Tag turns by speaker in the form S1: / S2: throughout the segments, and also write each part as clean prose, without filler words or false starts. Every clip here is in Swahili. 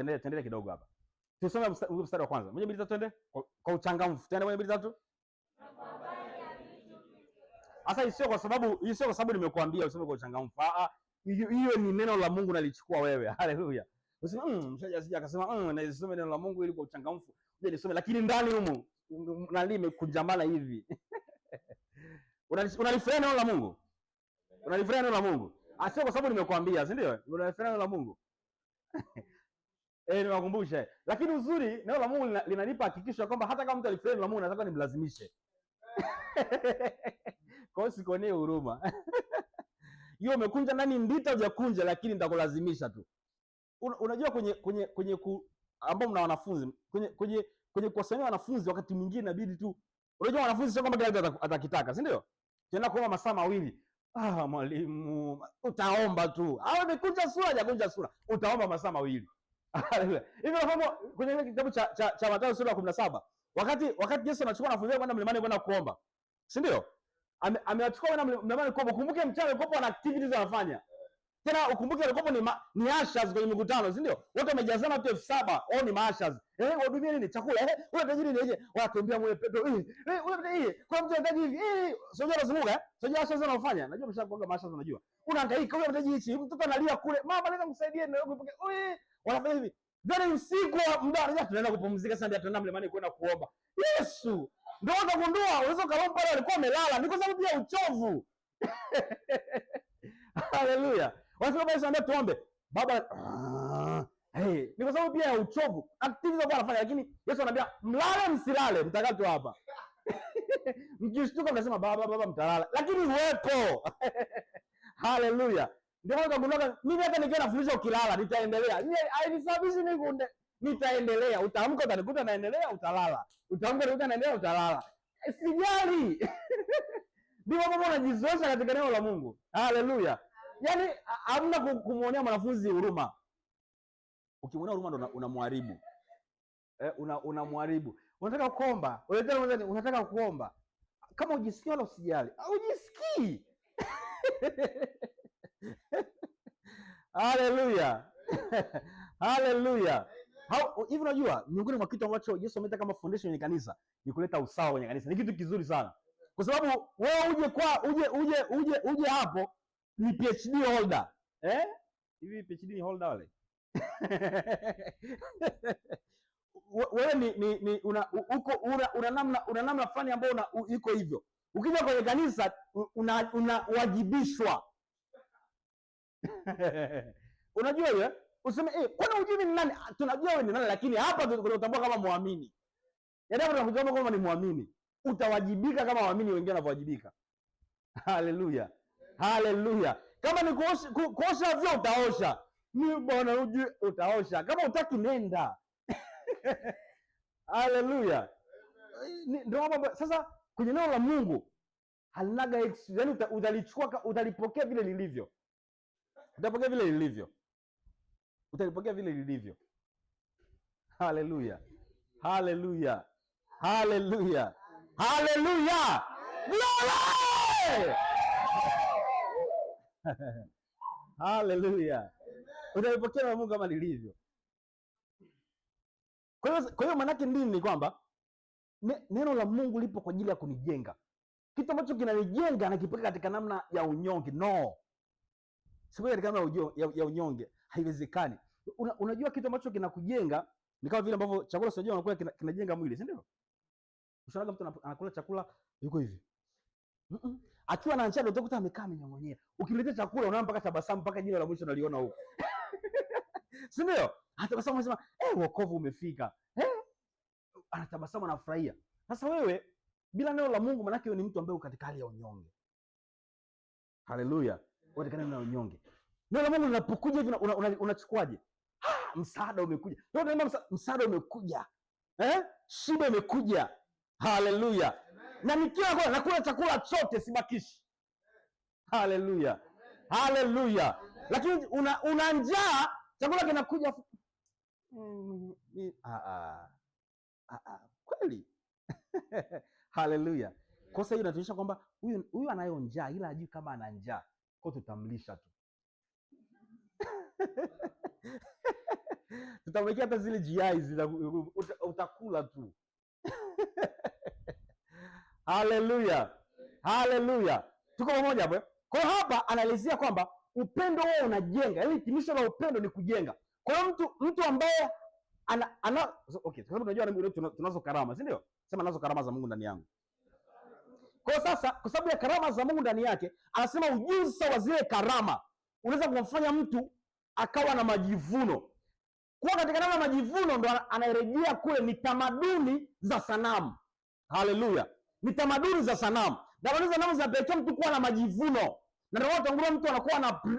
S1: Tendele kidogo hapa. Tusome mstari wa kwanza. 1 2 3 twende. Kwa uchangamfu. Twende 1 2 3. Sasa sio kwa sababu nimekuambia usome kwa uchangamfu. Hiyo ni neno la Mungu nalichukua wewe. Haleluya. Usema mshaji asije akasema na nisome neno la Mungu ili kwa uchangamfu. Je, nisome lakini ndani humu nali imekunjamana hivi. Unalifanya neno la Mungu? Unalifanya neno la Mungu? Sio kwa sababu nimekuambia, si ndio? Unalifanya neno la Mungu? Niwakumbushe. Lakini uzuri neno la Mungu linanipa hakikisho kwamba hata kama mtu alifanya neno la Mungu nataka nimlazimishe. Kwa hiyo sikonee huruma. Hiyo umekunja nani ndita hujakunja lakini nitakulazimisha tu. Unajua kwenye ambao mna wanafunzi, kwenye kuwasemea wanafunzi wakati mwingine inabidi tu. Unajua wanafunzi sio kama kila mtu atakitaka, si ndio? Tena kuomba masaa mawili. Mwalimu, utaomba tu. Umekunja sura, hajakunja sura. Utaomba masaa mawili. Hivi unafahamu kwenye ile kitabu cha Mathayo sura ya 17, wakati Yesu anachukua wanafunzi kwenda mlimani kwenda kuomba. Si ndio? Amewachukua kwenda mlimani kuomba. Kumbuke mchana walikuwa na activities wanafanya. Tena ukumbuke walikuwa ni ushers kwenye mikutano, si ndio? Wote wamejazana watu 7,000, wao ni ushers. Wahudumia nini? Chakula. Wewe tajiri ni je? Wanatuambia mwe Petro. Wewe kwa mtu anataka hivi. Sio unazunguka, sio ushers wanafanya. Najua mshakuaga ushers unajua. Unahangaika wewe unahitaji hichi, mtoto analia kule. Mama naweza kumsaidia na wewe. Wanafanya hivi. Then usiku muda anaja tunaenda kupumzika sasa ndio tunaenda mlimani kwenda kuomba. Yesu. Ndio utagundua unaweza kaomba pale alikuwa amelala. Ni kwa sababu ya uchovu. Haleluya. Wanasema basi ndio tuombe. Baba ni kwa sababu pia ya uchovu. Activities wao wanafanya lakini Yesu anambia mlale msilale mtakato hapa. Mkishtuka mnasema baba mtalala. Lakini uwepo. Haleluya. Ndio maana tunagundua mimi hata nikiwa nafundisha ukilala nitaendelea. Haisababishi nikunde. Nitaendelea. Utaamka utanikuta naendelea utalala. Utaamka utanikuta naendelea utalala. Sijali. Ndio mambo unajizoesha katika neno la Mungu. Haleluya. Yaani hamna kumuonea mwanafunzi huruma. Ukimwonea huruma ndo unamharibu. Unamharibu. Unataka kuomba, unataka kuomba. Kama ujisikii wala usijali. Ujisikii. Haleluya. Haleluya. Hivi unajua miongoni mwa kitu ambacho Yesu ameleta kama foundation kwenye kanisa ni kuleta usawa kwenye kanisa. Ni kitu kizuri sana. Kwa sababu wewe uje hapo ni PhD holder. Hivi PhD ni holder wale? Wewe ni una namna fulani ambayo iko hivyo. Ukija kwenye kanisa unawajibishwa. Unajua hiyo? Useme kwani hujui ni nani? Tunajua wewe ni nani lakini hapa tunatambua kama muamini. Yaani hapa tunakutambua kama ni muamini. Utawajibika kama waamini wengine wanavyowajibika. Haleluya. Haleluya. Kama ni kuosha vyo utaosha. Mimi bwana hujui utaosha. Kama utaki nenda. Haleluya. Ndio hapo sasa kwenye neno la Mungu halinaga yaani utalichukua utalipokea vile lilivyo. Utapokea vile lilivyo. Utalipokea vile lilivyo. Haleluya. Haleluya. Haleluya. Haleluya. Glory! Haleluya. Utalipokea na Mungu kama lilivyo. Kwa hiyo manake ni kwamba neno la Mungu lipo kwa ajili ya kunijenga. Kitu ambacho kinanijenga nakipeleka katika namna ya unyonge. No. Sio katika namna ya unyonge. Haiwezekani. Unajua kitu ambacho kinakujenga ni kama vile ambavyo chakula sio unakula kinajenga mwili, si ndio? Ushaona mtu anakula chakula yuko hivi. Akiwa na njaa ndio utakuta amekaa amenyongonyea. Ukimletea chakula unaona mpaka tabasamu mpaka jina la mwisho unaliona huko. Si ndio? Atabasamu anasema, wokovu umefika. Anatabasamu anafurahia. Sasa wewe bila neno la Mungu manake wewe ni mtu ambaye uko katika hali ya unyonge. Haleluya. Wewe katika hali ya unyonge. Neno la Mungu linapokuja hivi unachukuaje? Msaada umekuja. Ndio tunaomba msaada umekuja. Shida imekuja. Haleluya. Na nikiwa nakula chakula chote sibakishi. Haleluya. Haleluya. Lakini una njaa chakula kinakuja. Kweli. Haleluya. Kwa sababu inatuonyesha kwamba huyu anayo njaa ila hajui kama ana njaa. Kwa tutamlisha tu. tutamwekea hata zile GI utakula tu. Haleluya, haleluya, tuko pamoja hapo. Kwa hiyo hapa anaelezea kwamba upendo wao unajenga, yaani hitimisho la upendo ni kujenga. Kwa hiyo mtu ambaye okay, kwa sababu tunajua tunazo karama, si ndio? Sema nazo karama za Mungu ndani yangu. Kwa hiyo sasa, kwa sababu ya karama za Mungu ndani yake, anasema ujuzi wa zile karama unaweza kumfanya mtu akawa na majivuno. Kuwa katika namna majivuno ndo anarejea kule ni tamaduni za sanamu. Haleluya. Ni tamaduni za sanamu. Tamaduni za sanamu zinapelekea mtu kuwa na majivuno. Na ndio tangulia mtu anakuwa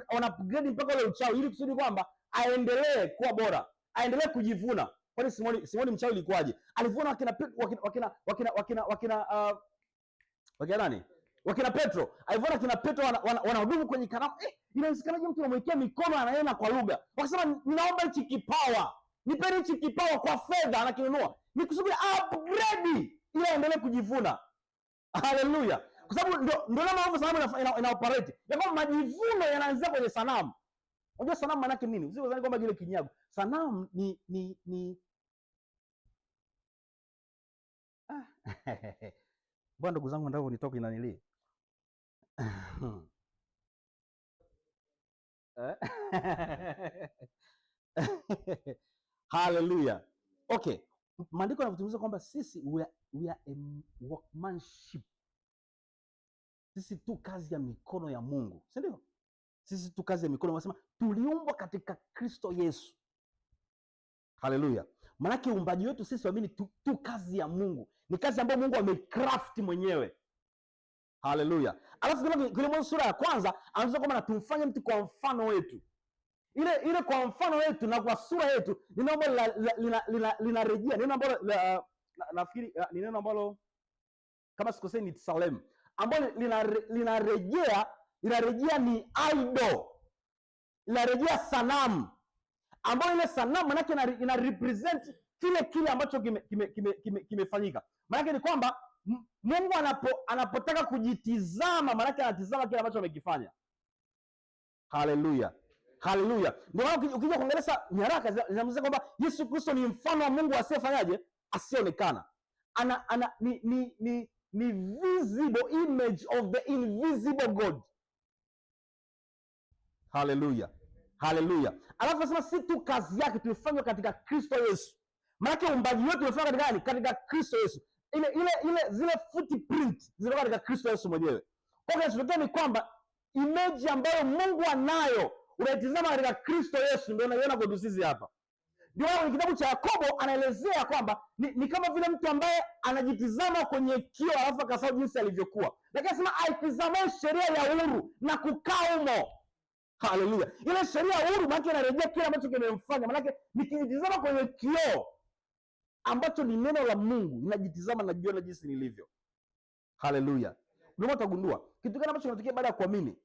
S1: ana upgrade mpaka ule uchawi ili kusudi kwamba aendelee kuwa bora, aendelee kujivuna. Kwani Simoni mchawi ilikuwaje? Alivuna wakina nani? Wakina Petro. Alivuna kina Petro wanahudumu kwenye karamu. Inawezekanaje mtu anamwekea mikono ananena kwa lugha? Wakasema ninaomba hichi kipawa. Nipeni hichi kipawa kwa fedha, anakinunua. Ni kusudi upgrade ili aendelee kujivuna. Haleluya. Kwa sababu ndio namna sanamu ina operate. Ya kwamba majivuno yanaanzia kwenye sanamu. Unajua sanamu maana yake nini? Usidhani kwamba ile kinyago. Sanamu ni Bwana, ndugu zangu, ndivyo nitoka inanili. Haleluya. Okay. Maandiko yanazungumza kwamba sisi we are a workmanship. Sisi tu kazi ya mikono ya Mungu. Si ndio? Sisi tu kazi ya mikono. Wanasema tuliumbwa katika Kristo Yesu. Haleluya. Maana uumbaji wetu sisi waamini tu kazi ya Mungu. Ni kazi ambayo Mungu amecraft mwenyewe. Haleluya. Alafu kile Mwanzo sura ya kwanza anaanza kwamba tumfanye mtu kwa mfano wetu. Ile kwa mfano wetu na kwa sura yetu ni neno ambalo linarejea. Neno ambalo nafikiri ni neno ambalo kama sikosei ni Salem. Ambalo linarejea ni idol. Linarejea sanamu. Ambayo ile sanamu maana yake ina represent kile ambacho kimefanyika. Maana yake ni kwamba Mungu anapotaka kujitizama, maana yake anatizama kile ambacho amekifanya. Haleluya. Haleluya. Ndio maana ukija kuongelea nyaraka zinamsema kwamba Yesu Kristo ni mfano wa Mungu asiyefanyaje? Asionekana. Ni visible image of the invisible God. Haleluya. Haleluya. Alafu nasema si tu kazi yake tulifanywa katika Kristo Yesu. Maana uumbaji wetu ulifanywa katika nani? Katika Kristo Yesu. Zile footprint zile katika Kristo Yesu mwenyewe. Kwa hiyo tunataka ni kwamba image ambayo Mungu anayo unaitazama katika Kristo Yesu ndio unaiona kwa sisi hapa. Ndio kwenye kitabu cha Yakobo anaelezea kwamba ni kama vile mtu ambaye anajitizama kwenye kioo alafu akasahau jinsi alivyokuwa. Lakini anasema aitazamaye sheria ya uhuru na kukaa humo. Haleluya. Ile sheria ya uhuru maana inarejea kile ambacho kimemfanya. Maana nikijitizama kwenye kioo ambacho ni neno la Mungu, ninajitizama na kujiona jinsi nilivyo. Haleluya. Ndio utagundua kitu gani ambacho kinatokea baada ya kuamini.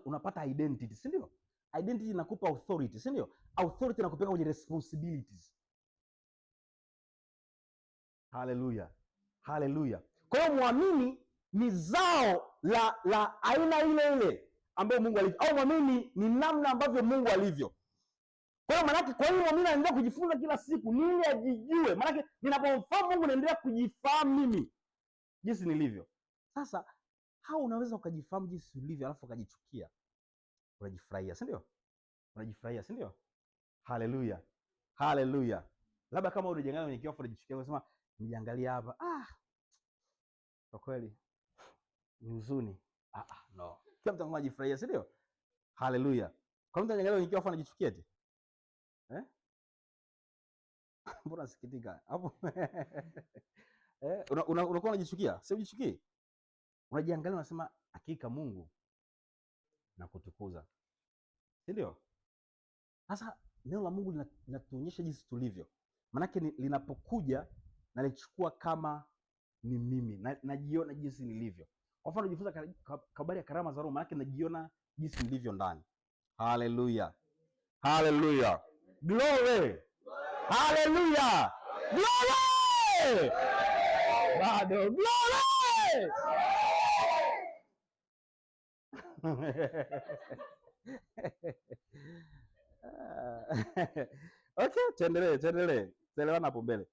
S1: Unapata identity, si ndio? Identity inakupa authority, si ndio? Authority inakupeleka kwenye responsibilities. Haleluya. Haleluya. Kwa hiyo muamini ni zao la aina ile ambayo Mungu alivyo. Au muamini ni namna ambavyo Mungu alivyo. Kwa hiyo maana kwa hiyo muamini anaendelea kujifunza kila siku nini ajijue. Maana ninapomfahamu Mungu naendelea kujifahamu mimi jinsi nilivyo. Sasa hao unaweza ukajifahamu jinsi ulivyo alafu ukajichukia. Unajifurahia, si ndio? Unajifurahia, si ndio? Haleluya. Haleluya. Labda kama unajiangalia kwenye kioo unajichukia unasema nijiangalia hapa. Kwa kweli ni huzuni. No. Kila mtu anajifurahia, si ndio? Haleluya. Kwa mtu anajiangalia kwenye kioo anajichukia eti. Mbona sikitika? Hapo. Unakuwa unajichukia? Sio ujichukie. Unajiangalia unasema hakika Mungu na kutukuza. Si ndio? Sasa neno la Mungu linatuonyesha jinsi tulivyo. Maana linapokuja na lichukua kama ni mimi, najiona jinsi nilivyo. Kwa mfano najifunza habari ya karama za Roho, maana najiona jinsi nilivyo ndani. Haleluya. Haleluya. Glory. Haleluya. Glory. Bado glory. Okay, tuendelee. Tuelewana hapo mbele.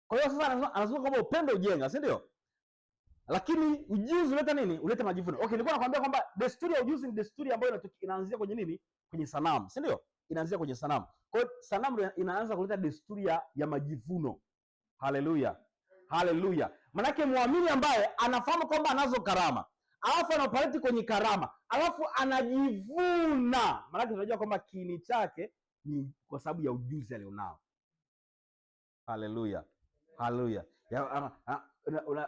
S1: Kwa hiyo sasa anasema kwamba upendo ujenga, si ndio? Lakini ujuzi uleta nini? Uleta majivuno. Okay, nilikuwa nakwambia kwamba desturi ya ujuzi ni desturi ambayo inaanzia kwenye nini? Kwenye sanamu, si ndio? Inaanzia kwenye sanamu. Kwa hiyo sanamu inaanza kuleta desturi ya majivuno. Haleluya. Haleluya. Manake muamini ambaye anafahamu kwamba anazo karama, alafu anaoperate kwenye karama, alafu anajivuna, manake tunajua kwamba kiini chake ni kwa sababu ya ujuzi alionao. Haleluya. Haleluya.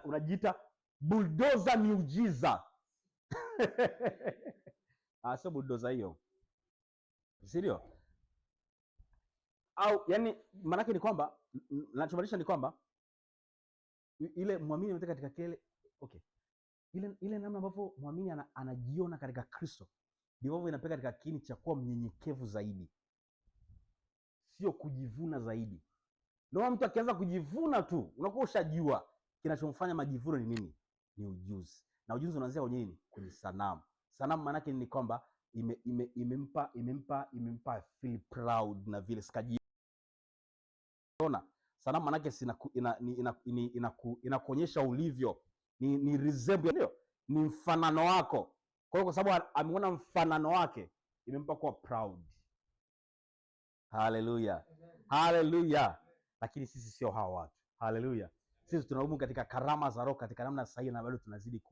S1: Unajiita bulldozer miujiza. Sio bulldozer hiyo. Sirio? Au yani manake ni kwamba ninachomaanisha ni kwamba ile muamini anataka katika kile okay. Ile namna ambavyo muamini anajiona katika Kristo ndivyo inapeka katika kiini cha kuwa mnyenyekevu zaidi. Sio kujivuna zaidi. Ndio mtu akianza kujivuna tu, unakuwa ushajua kinachomfanya majivuno ni nini? Ni ujuzi. Na ujuzi unaanzia kwenye nini? Kwenye sanamu. Sanamu maana yake ni kwamba imempa feel proud na vile sikaji. Unaona? Sanamu maana yake inakuonyesha ulivyo. Ni resemble, ndio? Ni mfanano wako. Kwa hiyo kwa sababu ameona mfanano wake, imempa kuwa proud. Haleluya. Haleluya. Lakini sisi sio hao watu. Haleluya. Sisi tunadumu katika karama za Roho katika namna sahihi na bado tunazidi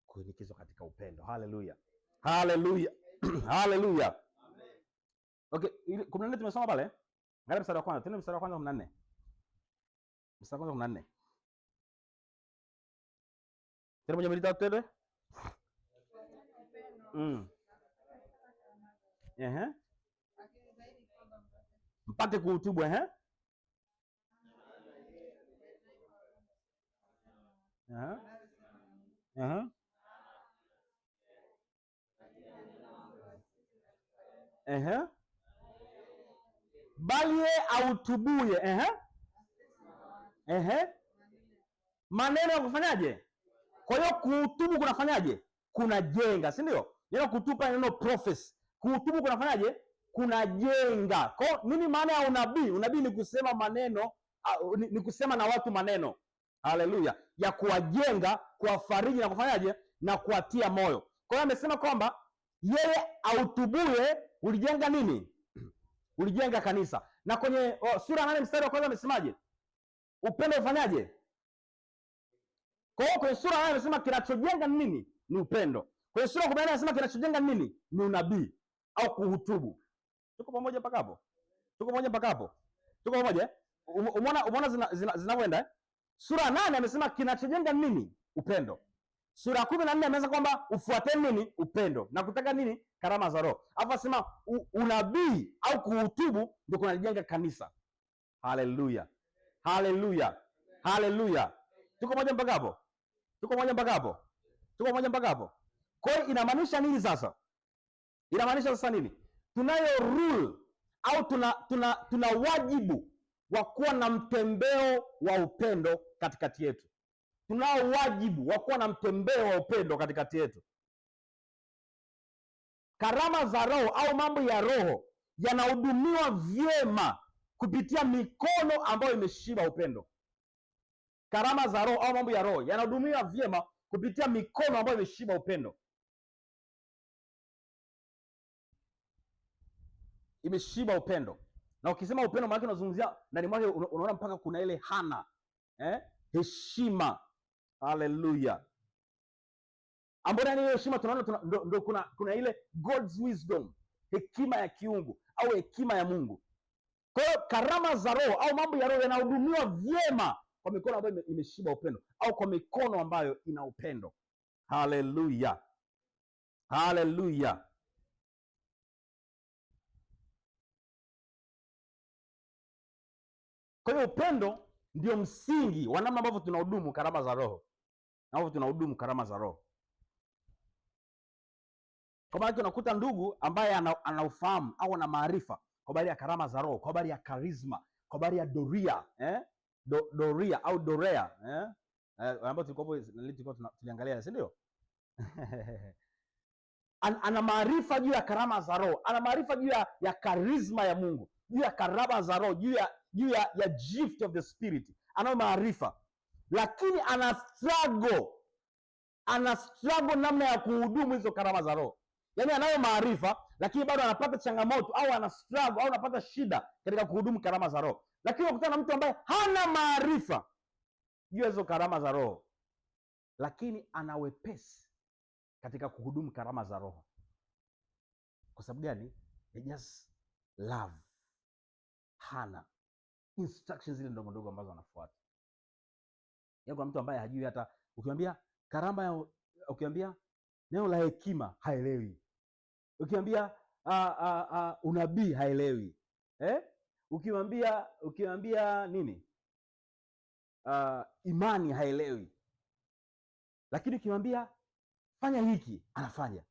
S1: kuelekezwa katika upendo. Haleluya. Haleluya. Haleluya. Amen. Okay, 14 tumesoma pale. Angalia mstari wa kwanza. Tena mstari wa kwanza 14. Mstari wa kwanza 14. Tena moja milita tele. Mpate kuhutubu bali ye autubuye maneno ya kufanyaje? Kwa hiyo kuhutubu kunafanyaje? Kunajenga, si ndio? Neno kutupa neno prophecy. Kuhutubu kunafanyaje? Kunajenga. Kwa nini maana ya unabii? Unabii ni kusema maneno, ni kusema na watu maneno. Haleluya. Ya kuwajenga, kuwafariji na kufanyaje? Na kuwatia moyo. Kwa hiyo amesema kwamba yeye autubuye ulijenga nini? Ulijenga kanisa. Na kwenye sura 8 mstari wa kwanza amesemaje? Upendo ufanyaje? Kwa hiyo kwenye sura 8 amesema kinachojenga nini? Ni upendo. Kwenye sura 14 anasema kinachojenga nini? Ni unabii au kuhutubu. Tuko pamoja mpaka hapo? Tuko pamoja mpaka hapo? Tuko pamoja? Umeona zinavyoenda? Sura 8 amesema kinachojenga nini? Upendo. Sura 14 amesema kwamba ufuateni nini? Upendo. Na kutaka nini? Karama za Roho. Hapo asema unabii au kuhutubu ndio kunajenga kanisa. Haleluya. Haleluya. Haleluya. Tuko pamoja mpaka hapo? Tuko pamoja mpaka hapo? Tuko pamoja mpaka hapo? Kwa hiyo inamaanisha nini sasa? Inamaanisha sasa nini? Tunayo rule au tuna wajibu wa kuwa na mtembeo wa upendo katikati yetu. Tunao wajibu wa kuwa na mtembeo wa upendo katikati yetu. Karama za Roho au mambo ya Roho yanahudumiwa vyema kupitia mikono ambayo imeshiba upendo. Karama za Roho au mambo ya Roho yanahudumiwa vyema kupitia mikono ambayo imeshiba upendo. Imeshiba upendo. Na ukisema upendo maana unazungumzia ndani mwake unaona mpaka kuna ile hana, heshima. Haleluya. Ambapo ndani ya heshima tunaona ndio kuna ile God's wisdom, hekima ya kiungu au hekima ya Mungu. Kwa hiyo karama za Roho au mambo ya Roho yanahudumiwa vyema kwa mikono ambayo imeshiba upendo au kwa mikono ambayo ina upendo. Haleluya. Haleluya. Kwa hiyo upendo ndio msingi wa namna ambavyo tunahudumu karama za Roho. Ambavyo tunahudumu karama za Roho. Kwa maana unakuta ndugu ambaye anaufahamu au ana maarifa kwa habari ya karama za Roho, kwa habari ya karisma, kwa habari ya doria, doria au dorea, ambapo tulikuwa tuliangalia, si ndio? Ana maarifa juu ya karama za Roho, ana maarifa juu ya karisma ya Mungu, juu ya karama za Roho, juu ya gift of the spirit, anayo maarifa, lakini ana struggle namna ya kuhudumu hizo karama za Roho. Yaani anayo maarifa lakini bado anapata changamoto au ana struggle au anapata shida katika kuhudumu karama za Roho. Lakini ukutana na mtu ambaye hana maarifa juu ya hizo karama za Roho, lakini ana wepesi katika kuhudumu karama za Roho. Kwa sababu gani? They just love, hana instructions zile ndogo ndogo ambazo anafuata. Yaani kuna mtu ambaye hajui, hata ukiambia karama ya, ukiambia neno la hekima haelewi, ukiambia unabii haelewi, ukiambia nini imani haelewi, lakini ukimwambia fanya hiki anafanya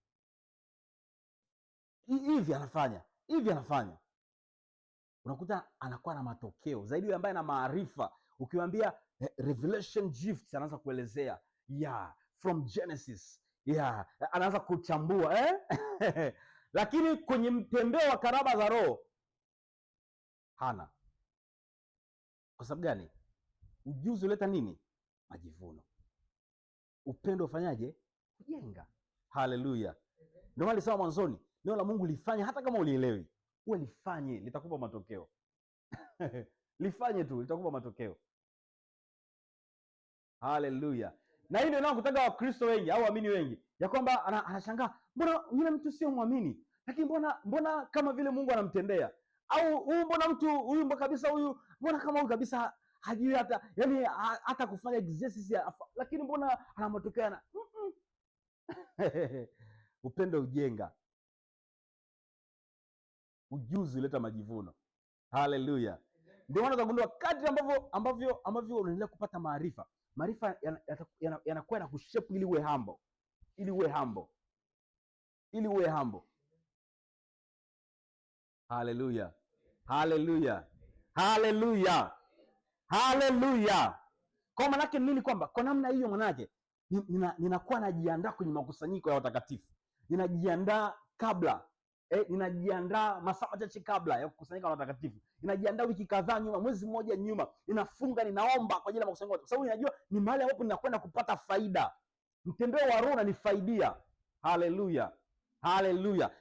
S1: hivi, anafanya. Unakuta anakuwa na matokeo zaidi yule ambaye ana maarifa. Ukimwambia revelation gifts, anaanza kuelezea from Genesis, anaanza kuchambua lakini kwenye mtembeo wa karama za Roho hana. Kwa sababu gani? Ujuzi uleta nini? Majivuno. Upendo ufanyaje? Kujenga. Haleluya. Ndio maana nilisema mwanzoni, neno la Mungu lifanye, hata kama ulielewi, uwe lifanye, litakupa matokeo. Lifanye tu, litakupa matokeo. Haleluya. Na hii ndio nakutaka Wakristo wengi au waamini wengi, ya kwamba anashangaa, mbona yule mtu sio muamini, lakini mbona kama vile Mungu anamtendea, au mbona mtu huyu kabisa, mbona kama huyu kabisa hajui hata kufanya exercise, lakini mbona ana matokeo na upendo ujenga, ujuzi uleta majivuno. Haleluya. Ndio maana utagundua kadri ambavyo unaendelea kupata maarifa yanakuwa na kushape ili uwe humble. Haleluya. Kwa maana yake nini? Kwamba kwa namna hiyo manake ninakuwa najiandaa kwenye makusanyiko ya watakatifu, ninajiandaa kabla, ninajiandaa masaa machache kabla ya kukusanyika na watakatifu, ninajiandaa wiki kadhaa nyuma, mwezi mmoja nyuma, ninafunga, ninaomba kwa ajili ya makusanyiko, kwa sababu ninajua ni mahali ambapo ninakwenda kupata faida. Mtembeo wa Roho unanifaidia. Haleluya.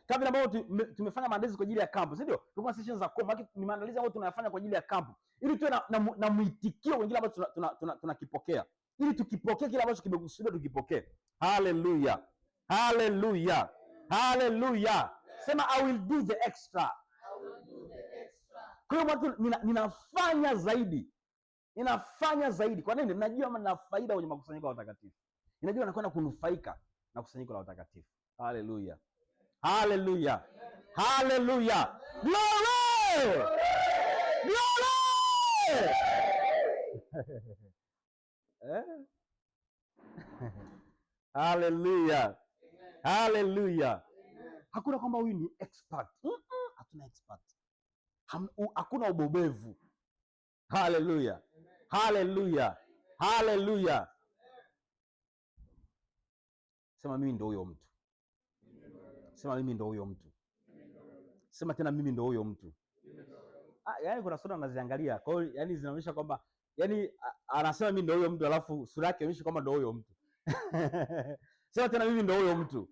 S1: Kama vile ambavyo tumefanya maandalizi kwa ajili ya kampu, si ndio? Tulikuwa sessions za komba, ni maandalizi ambayo tunayafanya kwa ajili ya kampu, ili tuwe na mwitikio wengine ambacho tunakipokea, ili tukipokea kile ambacho kimekusudiwa tukipokee. Haleluya. Sema I will do the extra. Kwa hiyo ninafanya zaidi. Kwa nini? Ninajua nina faida kwenye makusanyiko ya watakatifu. Ninajua nakwenda kunufaika na kusanyiko la watakatifu. Haleluya. Glory! Haleluya. Hakuna kwamba huyu ni expert. Hatuna expert. Hakuna ubobevu. Haleluya. Sema mimi ndo huyo mtu. Sema mimi ndo huyo mtu. Sema tena mimi ndo huyo mtu. Yaani kuna sura anaziangalia. Kwa hiyo yani zinaonyesha kwamba anasema mimi ndo huyo mtu, alafu sura yake inaonyesha kwamba ndo huyo mtu. Sema tena mimi ndo huyo mtu.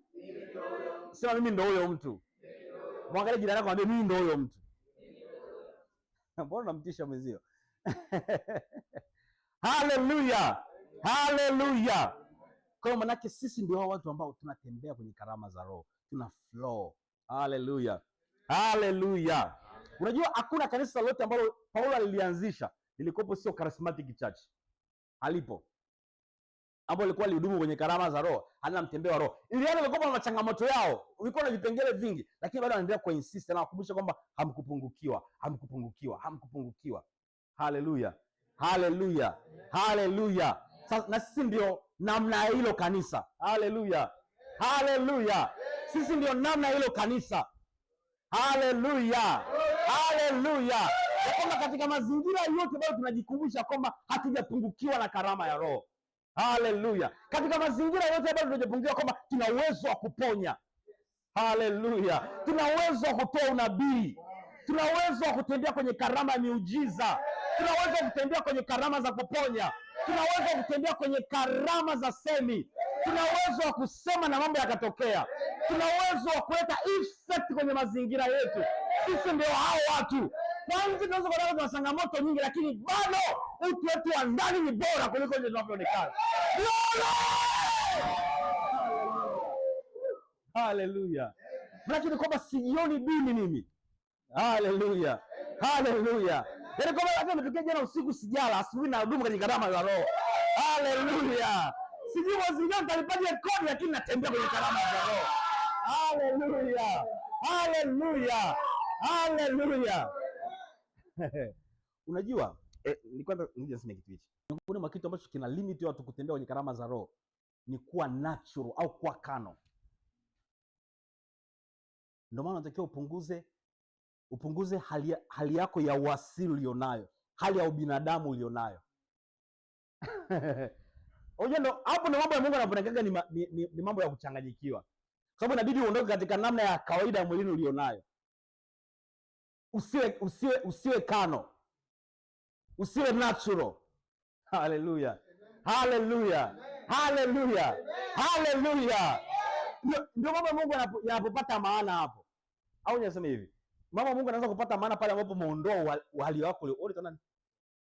S1: Sema mimi ndo huyo mtu. Mwangalie jirani yako, mwambie mimi ndo huyo mtu. Mbona unamtisha mwenzio? Haleluya. Kwa maana yake sisi ndio watu ambao tunatembea kwenye karama za Roho, tuna flow. Haleluya. Unajua hakuna kanisa lolote ambalo Paulo alilianzisha lilikopo sio charismatic church. Halipo. Hapo ilikuwa lihudumu kwenye karama za Roho, hana mtembeo wa Roho. Ili wale walikuwa na changamoto yao, ulikuwa na vipengele vingi, lakini bado anaendelea ku insist na kukumbusha kwamba hamkupungukiwa. Haleluya. Sasa na sisi ndio namna hilo kanisa. Haleluya. Sisi ndio namna hilo kanisa. Haleluya. Kwamba katika mazingira yote bado tunajikumbusha kwamba hatujapungukiwa na karama ya Roho. Haleluya. Katika mazingira yote bado tunajipungukiwa kwamba tuna uwezo wa kuponya. Haleluya. Tuna uwezo wa kutoa unabii. Tuna uwezo wa kutembea kwenye karama ya miujiza. Tuna uwezo wa kutembea kwenye karama za kuponya. Tuna uwezo wa kutembea kwenye karama za semi. Tuna uwezo wa kusema na mambo yakatokea. Tuna uwezo wa kuleta effect kwenye mazingira yetu. Sisi ndio hao watu. Kwa nje tunaweza kuona kuna changamoto nyingi, lakini bado utu wetu wa ndani ni bora kuliko nje tunavyoonekana. Haleluya. Lakini kwamba sijioni duni mimi. Haleluya. Haleluya. Yaani kwamba hata nimetokea jana usiku sijala, asubuhi na hudumu kwenye karama za Roho. Haleluya. Sijui mwezi nitalipaje kodi, lakini natembea kwenye karama za Roho. Haleluya. Haleluya. Haleluya. Unajua, nilikuwa niseme kitu hichi. Miongoni mwa kitu ambacho kina limit watu kutembea kwenye karama za Roho ni kuwa natural au kuwa kano. Ndio maana unatakiwa upunguze hali yako ya uasili ulionayo, hali ya ubinadamu ulionayo. Unajua hapo ndio mambo ya Mungu anaponekanga ni mambo ya kuchanganyikiwa. Kwa sababu inabidi uondoke katika namna ya kawaida ya mwilini ulionayo. Usiwe kano. Usiwe natural. Haleluya. Haleluya. Haleluya. Haleluya. Ndio mambo Mungu yanapopata maana hapo. Au niseme hivi. Mama Mungu anaanza kupata maana pale ambapo muondoa hali wako ule. Wewe tena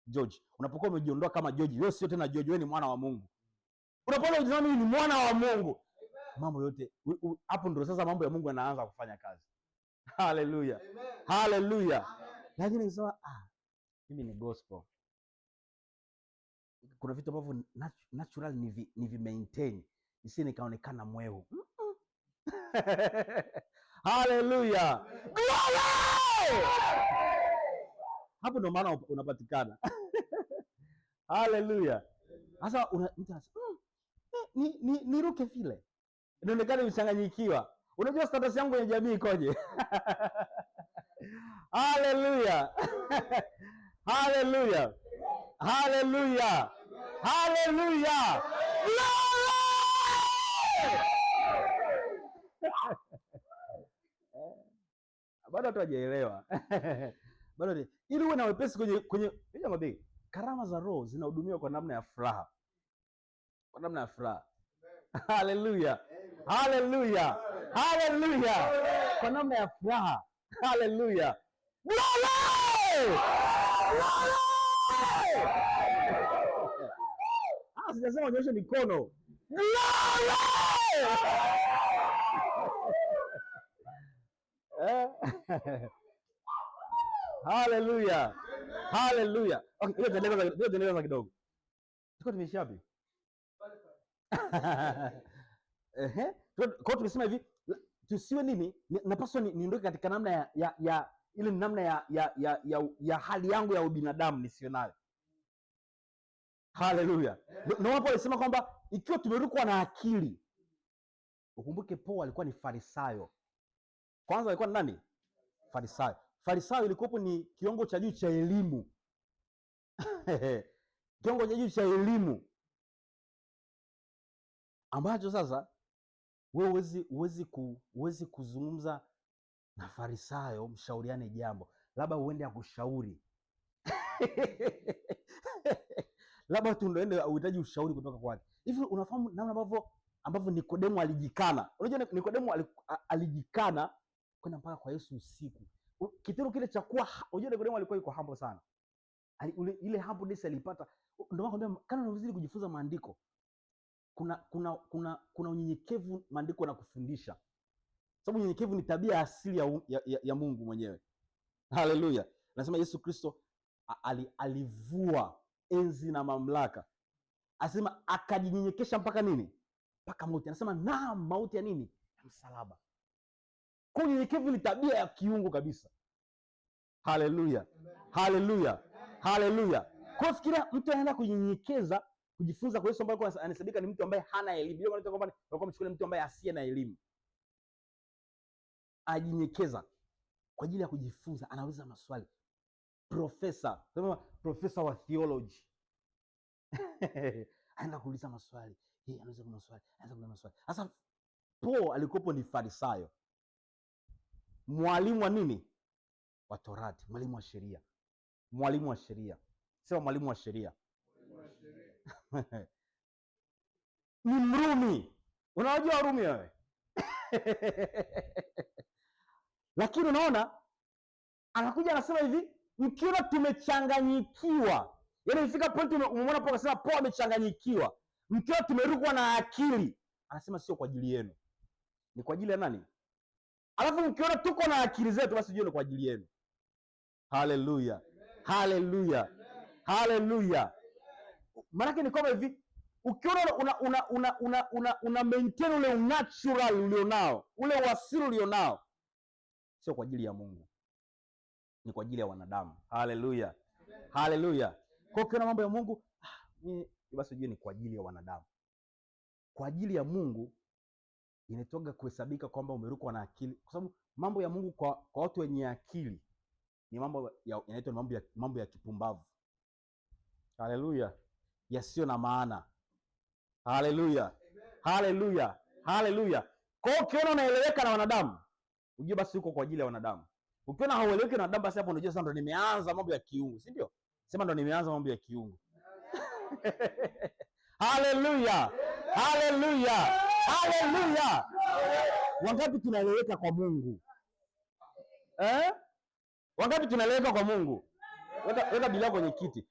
S1: George, unapokuwa umejiondoa kama George, wewe sio tena George, wewe ni mwana wa Mungu. Unapoona unasema mimi ni mwana wa Mungu. Mambo yote hapo ndio sasa mambo ya Mungu yanaanza kufanya kazi. Haleluya. Haleluya. Lakini nisema mimi ni gospel. Kuna vitu ambavyo natural ni maintain. Nisi nikaonekana mweu. Haleluya. Hapo ndo maana unapatikana. Haleluya. Sasa mtu anasema niruke vile. Inaonekana umechanganyikiwa. Unajua status yangu kwenye jamii ikoje? Haleluya. Haleluya. Haleluya. Haleluya. Bado watu hawajaelewa. Bado ili uwe na wepesi kwenye karama za Roho zinahudumiwa kwa namna ya furaha. Kwa namna ya furaha. Haleluya. Haleluya. Haleluya. Kwa namna ya furaha. Haleluya. Glory! Sijasema unyoshe mikono. Glory! Haleluya. Haleluya. Okay, hiyo tuendeleza kidogo. Tuko tumeishia wapi? Kwa tumesema hivi, tusiwe nini? Napaswa niondoke katika namna ya ile namna ya hali yangu ya ubinadamu nisiyo nayo. Haleluya. Ndio hapo alisema kwamba ikiwa tumerukwa na akili. Ukumbuke Paulo alikuwa ni Farisayo. Kwanza alikuwa ni nani? Farisayo. Farisayo ilikuwa ni kiwango cha juu cha elimu. Kiwango cha juu cha elimu ambacho sasa wewe huwezi kuzungumza na Farisayo mshauriane jambo, labda uende akushauri. Labda tu ndio ende uhitaji ushauri kutoka kwake. Hivi unafahamu namna ambavyo Nikodemo alijikana? Unajua Nikodemo alijikana kwenda mpaka kwa Yesu usiku. Kitendo kile cha kuwa, unajua Nikodemo alikuwa yuko humble sana. Ile humbleness alipata. Ndio nakwambia kana unazidi kujifunza maandiko. Kuna unyenyekevu maandiko yanakufundisha. Sababu unyenyekevu ni tabia asili ya Mungu mwenyewe. Haleluya. Nasema Yesu Kristo alivua enzi na mamlaka. Anasema akajinyenyekesha mpaka nini? Mpaka mauti. Anasema mauti ya nini? Ya msalaba. Kwa unyenyekevu ni tabia ya kiungu kabisa. Haleluya. Haleluya. Haleluya. Kwa fikiria mtu anaenda kunyenyekeza kujifunza kwa Yesu ambaye anahesabika ni mtu ambaye hana elimu. Ndio maana kwamba alikuwa amechukua mtu ambaye asiye na elimu. Ajinyenyekeza kwa ajili ya kujifunza, anauliza maswali. Profesa, sema profesa wa theology. Anaenda kuuliza maswali. Anauliza maswali, anaanza kuuliza maswali. Sasa Paul alikuwa ni Farisayo. Mwalimu wa nini? wa Torati, mwalimu wa sheria. Mwalimu wa sheria. Sema mwalimu wa sheria. Ni Mrumi. Unawajua Warumi wewe? Lakini unaona anakuja anasema hivi, mkiona tumechanganyikiwa. Yaani ifika point umeona hapo akasema Paulo amechanganyikiwa. Mkiona tumerukwa na akili. Anasema sio kwa ajili yenu. Ni kwa ajili ya nani? Alafu mkiona tuko na akili zetu basi jua ni kwa ajili yenu. Haleluya. Haleluya. Haleluya. Maana ni kama hivi, ukiona una maintain ule unnatural ulionao, ule uasili ulionao, sio kwa ajili ya Mungu. Ni kwa ajili ya wanadamu. Haleluya. Haleluya. Kwa ukiona mambo ya Mungu, basi ujue ni kwa ajili ya wanadamu. Kwa ajili ya Mungu inatoka kuhesabika kwamba umerukwa na akili, kwa sababu mambo ya Mungu kwa watu wenye akili ni mambo yanaitwa mambo ya kipumbavu. Haleluya. Yasiyo na maana. Haleluya. Haleluya. Haleluya. Kwa hiyo ukiona unaeleweka na wanadamu, ujue basi uko kwa ajili ya wanadamu. Ukiona haueleweki na wanadamu, basi hapo unajua sasa ndo nimeanza mambo ya kiungu, si ndio? Sema ndo nimeanza mambo ya kiungu. Haleluya. Haleluya. Haleluya. Wangapi tunaeleweka kwa Mungu? Wangapi tunaeleweka kwa Mungu? Weka bila kwenye kiti.